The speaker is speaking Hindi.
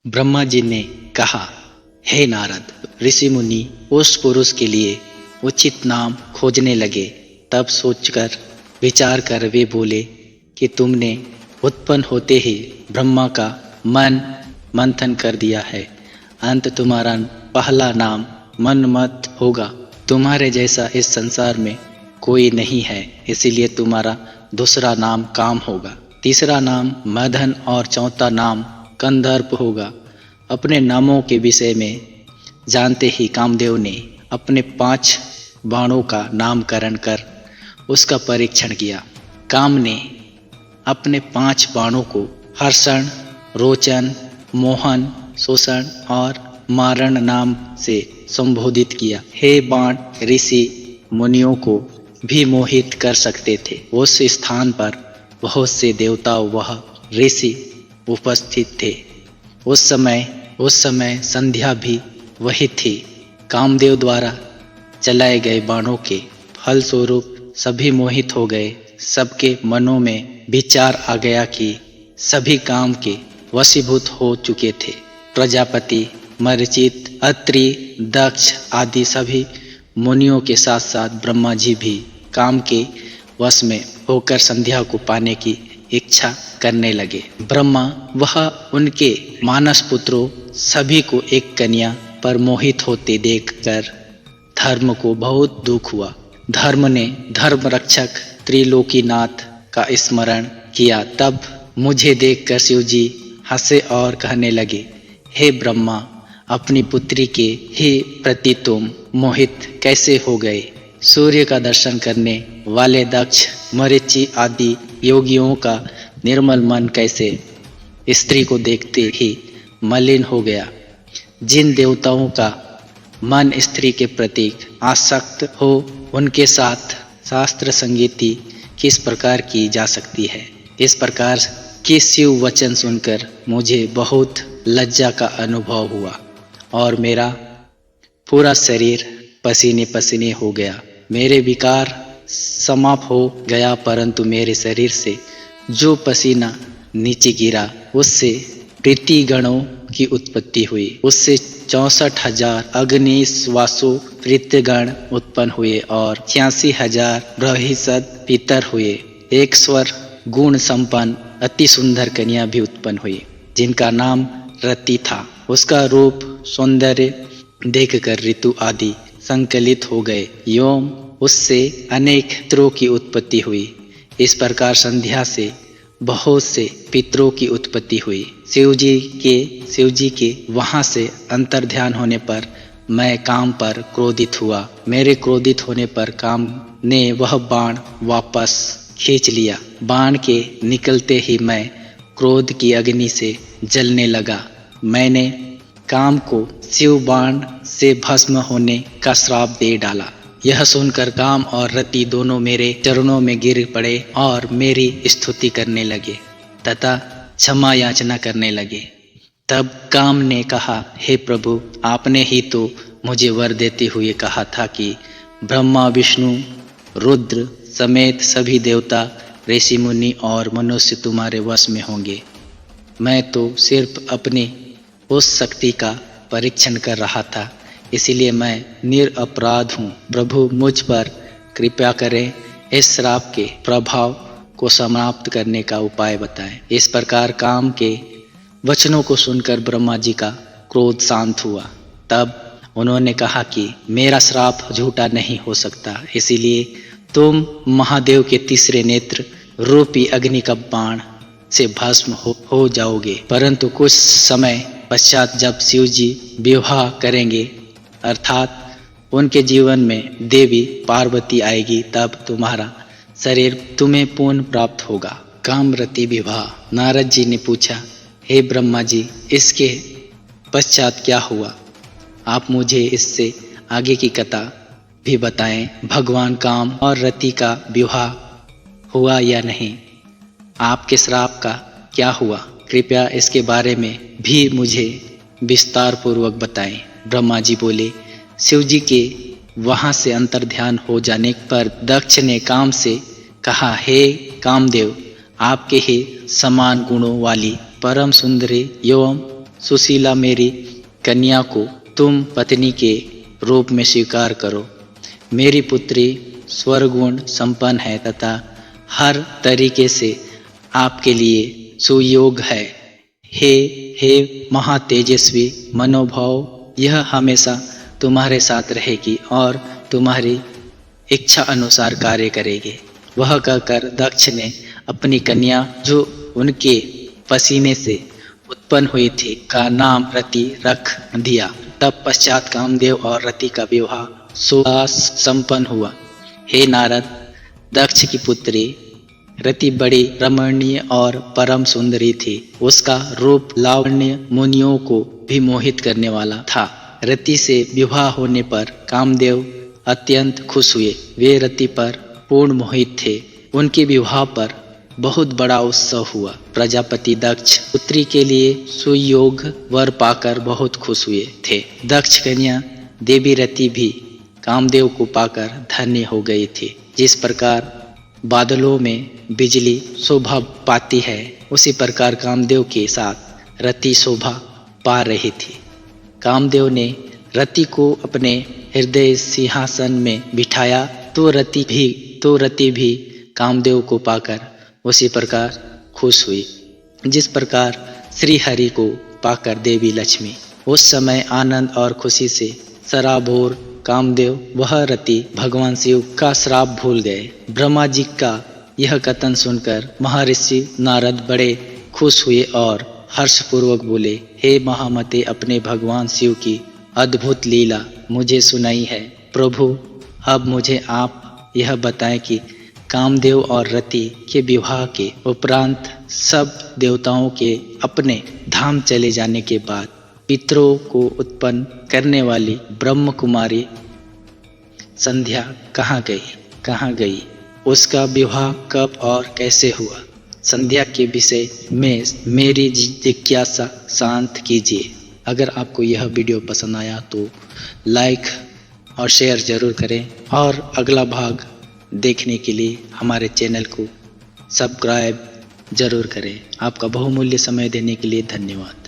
ब्रह्मा जी ने कहा, हे नारद, ऋषि मुनि उस पुरुष के लिए उचित नाम खोजने लगे। तब सोचकर विचार कर वे बोले कि तुमने उत्पन्न होते ही ब्रह्मा का मन मंथन कर दिया है। अंत तुम्हारा पहला नाम मनमत होगा। तुम्हारे जैसा इस संसार में कोई नहीं है, इसीलिए तुम्हारा दूसरा नाम काम होगा, तीसरा नाम मदन और चौथा नाम कंदर्प होगा। अपने नामों के विषय में जानते ही कामदेव ने अपने 5 बाणों का नामकरण कर उसका परीक्षण किया। काम ने अपने 5 बाणों को हर्षण, रोचन, मोहन, शोषण और मारण नाम से संबोधित किया। हे बाण ऋषि मुनियों को भी मोहित कर सकते थे। उस स्थान पर बहुत से देवता वह ऋषि उपस्थित थे। उस समय संध्या भी वही थी। कामदेव द्वारा चलाए गए बाणों के फलस्वरूप सभी मोहित हो गए। सबके मनों में विचार आ गया कि सभी काम के वशीभूत हो चुके थे। प्रजापति, मरीचित, अत्रि, दक्ष आदि सभी मुनियों के साथ साथ ब्रह्मा जी भी काम के वश में होकर संध्या को पाने की इच्छा करने लगे। ब्रह्मा वह उनके मानस पुत्रों सभी को एक कन्या पर मोहित होते देखकर धर्म को बहुत दुख हुआ। धर्म ने धर्म रक्षक त्रिलोकीनाथ का स्मरण किया। तब मुझे देखकर शिव जी हंसे और कहने लगे, हे ब्रह्मा, अपनी पुत्री के ही प्रति तुम मोहित कैसे हो गए? सूर्य का दर्शन करने वाले दक्ष, मरीचि आदि योगियों का निर्मल मन कैसे स्त्री को देखते ही मलिन हो गया? जिन देवताओं का मन स्त्री के प्रति आसक्त हो, उनके साथ शास्त्र संगीति किस प्रकार की जा सकती है? इस प्रकार के शिव वचन सुनकर मुझे बहुत लज्जा का अनुभव हुआ और मेरा पूरा शरीर पसीने पसीने हो गया। मेरे विकार समाप्त हो गया, परंतु मेरे शरीर से जो पसीना नीचे गिरा उससे प्रीति गणों की उत्पत्ति हुई। उससे 64,000 अग्निश्वासु प्रीतगण उत्पन्न हुए और 86,000 बृहस्पति पितर हुए। एक स्वर गुण संपन्न अति सुंदर कन्या भी उत्पन्न हुई, जिनका नाम रति था। उसका रूप सौंदर्य देखकर ऋतु आदि संकलित हो गए एवं उससे अनेक पितरों की उत्पत्ति हुई। इस प्रकार संध्या से बहुत से पितरों की उत्पत्ति हुई। शिव जी के वहां से अंतर्ध्यान होने पर मैं काम पर क्रोधित हुआ। मेरे क्रोधित होने पर काम ने वह बाण वापस खींच लिया। बाण के निकलते ही मैं क्रोध की अग्नि से जलने लगा। मैंने काम को शिव बाण से भस्म होने का श्राप दे डाला। यह सुनकर काम और रति दोनों मेरे चरणों में गिर पड़े और मेरी स्तुति करने लगे तथा क्षमा याचना करने लगे। तब काम ने कहा, हे प्रभु, आपने ही तो मुझे वर देते हुए कहा था कि ब्रह्मा, विष्णु, रुद्र समेत सभी देवता, ऋषि मुनि और मनुष्य तुम्हारे वश में होंगे। मैं तो सिर्फ अपनी उस शक्ति का परीक्षण कर रहा था, इसीलिए मैं निरपराध हूँ। प्रभु, मुझ पर कृपा करें, इस श्राप के प्रभाव को समाप्त करने का उपाय बताएं। इस प्रकार काम के वचनों को सुनकर ब्रह्मा जी का क्रोध शांत हुआ। तब उन्होंने कहा कि मेरा श्राप झूठा नहीं हो सकता, इसीलिए तुम महादेव के तीसरे नेत्र रूपी अग्नि का बाण से भस्म हो जाओगे। परंतु कुछ समय पश्चात जब शिव जी विवाह करेंगे, अर्थात उनके जीवन में देवी पार्वती आएगी, तब तुम्हारा शरीर तुम्हें पुनः प्राप्त होगा। कामरति विवाह। नारद जी ने पूछा, हे ब्रह्मा जी, इसके पश्चात क्या हुआ? आप मुझे इससे आगे की कथा भी बताएं। भगवान काम और रति का विवाह हुआ या नहीं? आपके श्राप का क्या हुआ? कृपया इसके बारे में भी मुझे विस्तार पूर्वक बताएं। ब्रह्मा जी बोले, शिव जी के वहां से अंतर्ध्यान हो जाने पर दक्ष ने काम से कहा, हे कामदेव, आपके ही समान गुणों वाली परम सुंदरी एवं सुशीला मेरी कन्या को तुम पत्नी के रूप में स्वीकार करो। मेरी पुत्री स्वरगुण संपन्न है तथा हर तरीके से आपके लिए सुयोग्य है। हे महातेजस्वी मनोभाव, यह हमेशा तुम्हारे साथ रहेगी और तुम्हारी इच्छा अनुसार कार्य करेगी। वह कहकर दक्ष ने अपनी कन्या जो उनके पसीने से उत्पन्न हुई थी का नाम रति रख दिया। तब पश्चात कामदेव और रति का विवाह सुहास संपन्न हुआ। हे नारद, दक्ष की पुत्री रति बड़ी रमणीय और परम सुंदरी थी। उसका रूप लावण्य मुनियों को भी मोहित करने वाला था। रति से विवाह होने पर कामदेव अत्यंत खुश हुए। वे रति पर पूर्ण मोहित थे। उनके विवाह पर बहुत बड़ा उत्सव हुआ। प्रजापति दक्ष पुत्री के लिए सुयोग्य वर पाकर बहुत खुश हुए थे। दक्ष कन्या देवी रति भी कामदेव को पाकर धन्य हो गई थी। जिस प्रकार बादलों में बिजली शोभा पाती है, उसी प्रकार कामदेव के साथ रति शोभा पा रही थी। कामदेव ने रति को अपने हृदय सिंहासन में बिठाया तो रति भी कामदेव को पाकर उसी प्रकार खुश हुई, जिस प्रकार श्री हरि को पाकर देवी लक्ष्मी। उस समय आनंद और खुशी से सराबोर कामदेव वह रति भगवान शिव का श्राप भूल गए। ब्रह्मा जी का यह कथन सुनकर महर्षि नारद बड़े खुश हुए और हर्षपूर्वक बोले, हे महामते, अपने भगवान शिव की अद्भुत लीला मुझे सुनाई है। प्रभु, अब मुझे आप यह बताएं कि कामदेव और रति के विवाह के उपरांत सब देवताओं के अपने धाम चले जाने के बाद पितरों को उत्पन्न करने वाली ब्रह्म कुमारी संध्या कहाँ गई? उसका विवाह कब और कैसे हुआ? संध्या के विषय में मेरी जिज्ञासा शांत कीजिए। अगर आपको यह वीडियो पसंद आया तो लाइक और शेयर जरूर करें और अगला भाग देखने के लिए हमारे चैनल को सब्सक्राइब जरूर करें। आपका बहुमूल्य समय देने के लिए धन्यवाद।